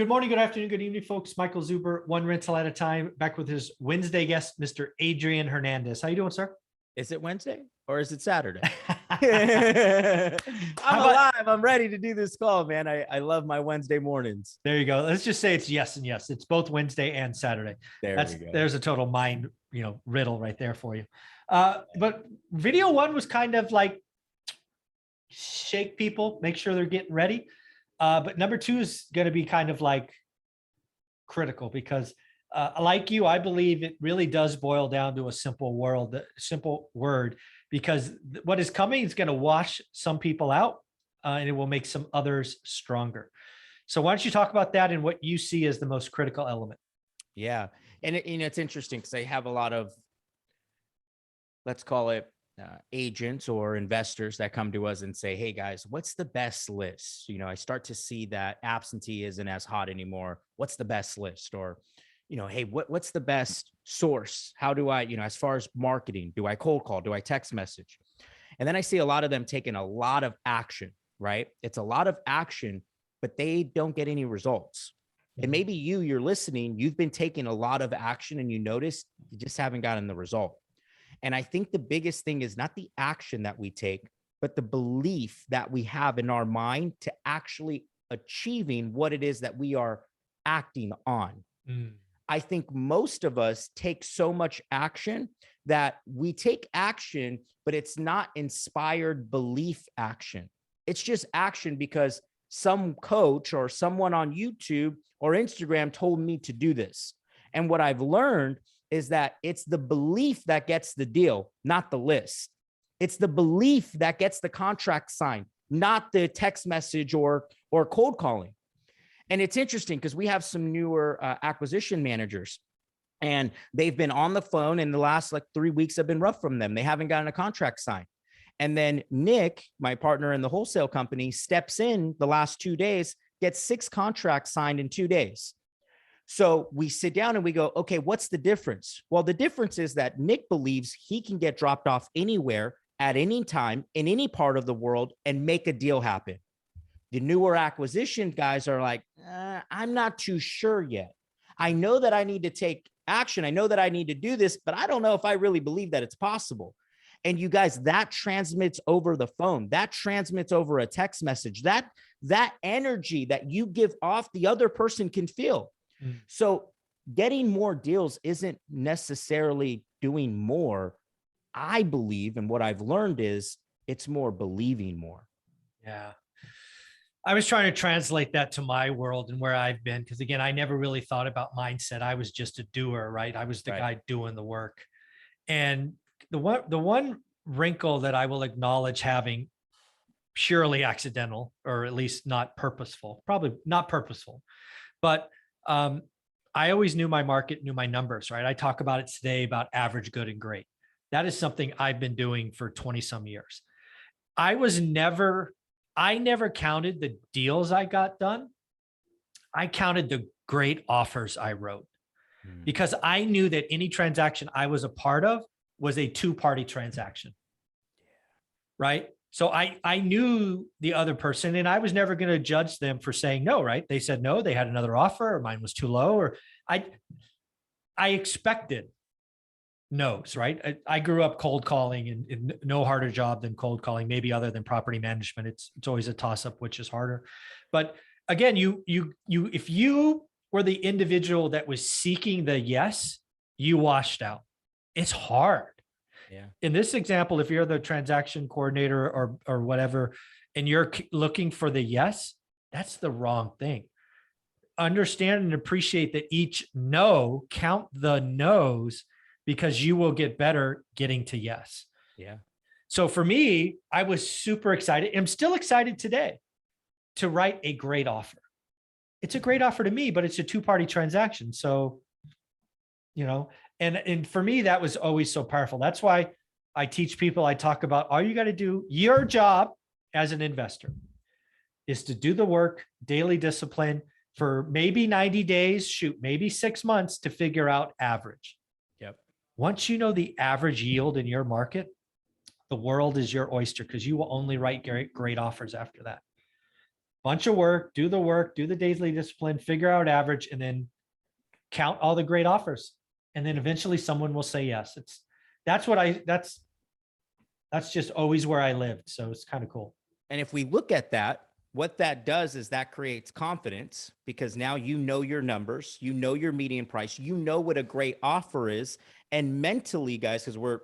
Good morning, good afternoon, good evening, folks. Michael Zuber, one rental at a time, back with his Wednesday guest, Mr. Adrian Hernandez. How you doing, sir? Is it Wednesday or is it Saturday? I'm How about, alive. I'm ready to do this call, man. I love my Wednesday mornings. there you go. Let's just say it's yes and yes. It's both Wednesday and Saturday. There we go. There's a total mind, riddle right there for you. But video one was kind of like shake people, make sure they're getting ready. But number two is going to be kind of like critical because like you, I believe it really does boil down to a simple word, because what is coming is going to wash some people out and it will make some others stronger. So why don't you talk about that and what you see as the most critical element? Yeah. And it's interesting because I have a lot of, let's call it agents or investors that come to us and say, hey guys, what's the best list? I start to see that absentee isn't as hot anymore. What's the best list? Or, hey, what's the best source? How do I, as far as marketing, do I cold call? Do I text message? And then I see a lot of them taking a lot of action, right? It's a lot of action, but they don't get any results. And maybe you're listening, you've been taking a lot of action and you notice you just haven't gotten the result. And I think the biggest thing is not the action that we take, but the belief that we have in our mind to actually achieving what it is that we are acting on. I think most of us take so much action that we take action, but it's not inspired belief action. It's just action because some coach or someone on YouTube or Instagram told me to do this. And what I've learned is that it's the belief that gets the deal, not the list. It's the belief that gets the contract signed, not the text message or cold calling. And it's interesting because we have some newer acquisition managers and they've been on the phone and the last 3 weeks have been rough from them. They haven't gotten a contract signed. And then Nick, my partner in the wholesale company, steps in the last 2 days, gets 6 contracts signed in 2 days. So we sit down and we go, okay, what's the difference? Well, the difference is that Nick believes he can get dropped off anywhere at any time in any part of the world and make a deal happen. The newer acquisition guys are like, I'm not too sure yet. I know that I need to take action. I know that I need to do this, but I don't know if I really believe that it's possible. And you guys, that transmits over the phone. That transmits over a text message. That energy that you give off, the other person can feel. So getting more deals isn't necessarily doing more. I believe, and what I've learned is it's more believing more. Yeah. I was trying to translate that to my world and where I've been, because again, I never really thought about mindset. I was just a doer, right? I was the guy doing the work. And the one wrinkle that I will acknowledge having purely accidental, or at least not purposeful, probably not purposeful, but I always knew my market, knew my numbers, right? I talk about it today about average, good, and great. That is something I've been doing for 20 some years. I never counted the deals I got done. I counted the great offers I wrote because I knew that any transaction I was a part of was a two-party transaction, right? So I knew the other person and I was never going to judge them for saying no, right? They said no, they had another offer or mine was too low, or I expected no's, right? I grew up cold calling and no harder job than cold calling, maybe other than property management. It's always a toss up, which is harder. But again, if you were the individual that was seeking the yes, you washed out. It's hard. Yeah. In this example, if you're the transaction coordinator or whatever, and you're looking for the yes, that's the wrong thing. Understand and appreciate that each no, count the no's, because you will get better getting to yes. Yeah. So for me, I was super excited. I'm still excited today to write a great offer. It's a great offer to me, but it's a two-party transaction. So, and for me, that was always so powerful. That's why I teach people, I talk about all you got to do, your job as an investor is to do the work, daily discipline for maybe 90 days, shoot, maybe 6 months to figure out average. Yep. Once you know the average yield in your market, the world is your oyster because you will only write great offers after that. bunch of work, do the daily discipline, figure out average, and then count all the great offers. And then eventually someone will say yes. That's just always where I lived. So it's kind of cool. And if we look at that, what that does is that creates confidence, because now you know your numbers, you know your median price, you know what a great offer is. And mentally, guys, because we're,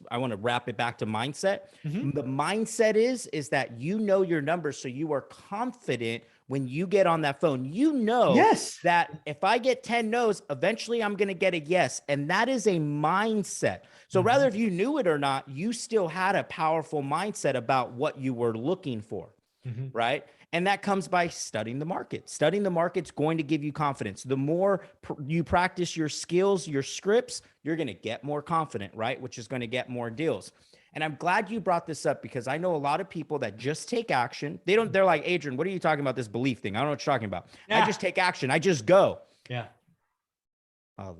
I want to wrap it back to mindset. The mindset is that you know your numbers, so you are confident when you get on that phone. You know Yes. that if I get 10 no's, eventually I'm going to get a yes. And that is a mindset. So rather if you knew it or not, you still had a powerful mindset about what you were looking for. Right. And that comes by studying the market. Studying the market's going to give you confidence. The more you practice your skills, your scripts, you're going to get more confident, right? Which is going to get more deals. And I'm glad you brought this up, because I know a lot of people that just take action. They're like, Adrian, what are you talking about, this belief thing? I don't know what you're talking about. Yeah. I just take action. I just go. Yeah. Oh,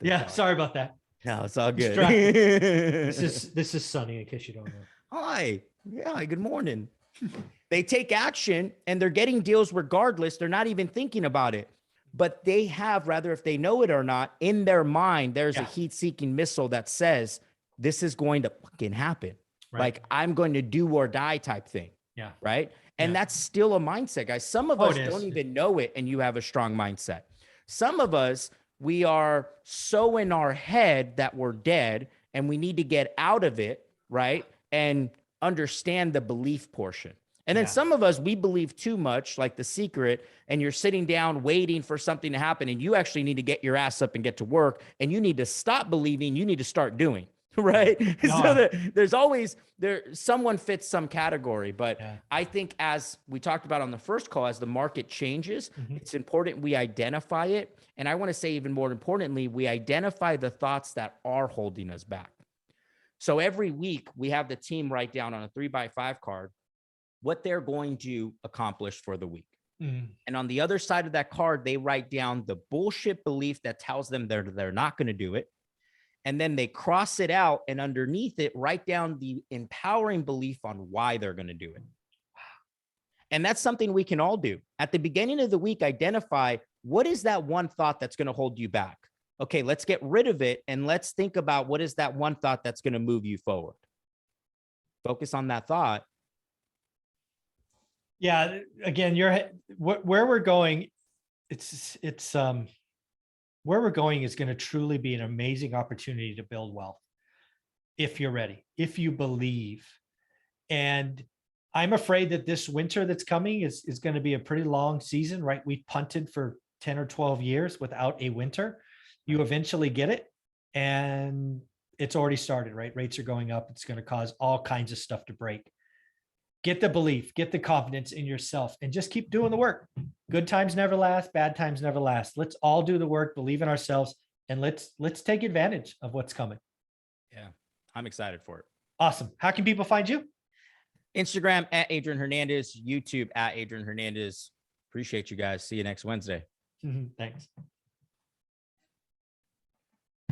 yeah. Sorry about that. No, it's all good. This is Sunny, in case you don't know. Hi. Yeah. Good morning. They take action and they're getting deals regardless. They're not even thinking about it, but they have, rather if they know it or not, in their mind, there's a heat-seeking missile that says, this is going to fucking happen. Right. Like I'm going to do or die type thing. Yeah. Right. And that's still a mindset, guys. Some of us don't even know it, and you have a strong mindset. Some of us, we are so in our head that we're dead and we need to get out of it. Right. And understand the belief portion. And then some of us, we believe too much, like The Secret, and you're sitting down waiting for something to happen, and you actually need to get your ass up and get to work, and you need to stop believing, you need to start doing, right? So there's always, someone fits some category, but I think, as we talked about on the first call, as the market changes, it's important we identify it. And I want to say, even more importantly, we identify the thoughts that are holding us back. So every week we have the team write down on a 3x5 card what they're going to accomplish for the week. And on the other side of that card, they write down the bullshit belief that tells them they're not going to do it. And then they cross it out, and underneath it, write down the empowering belief on why they're going to do it. And that's something we can all do. At the beginning of the week, identify what is that one thought that's going to hold you back. Okay, let's get rid of it, and let's think about what is that one thought that's going to move you forward. Focus on that thought. Yeah. Again, where we're going, where we're going is going to truly be an amazing opportunity to build wealth. If you're ready, if you believe. And I'm afraid that this winter that's coming is going to be a pretty long season, right? We punted for 10 or 12 years without a winter. You eventually get it, and it's already started, right? Rates are going up. It's going to cause all kinds of stuff to break. Get the belief, get the confidence in yourself, and just keep doing the work. Good times never last, bad times never last. Let's all do the work, believe in ourselves, and let's take advantage of what's coming. Yeah, I'm excited for it. Awesome. How can people find you? Instagram at Adrian Hernandez, YouTube at Adrian Hernandez. Appreciate you guys. See you next Wednesday. Thanks.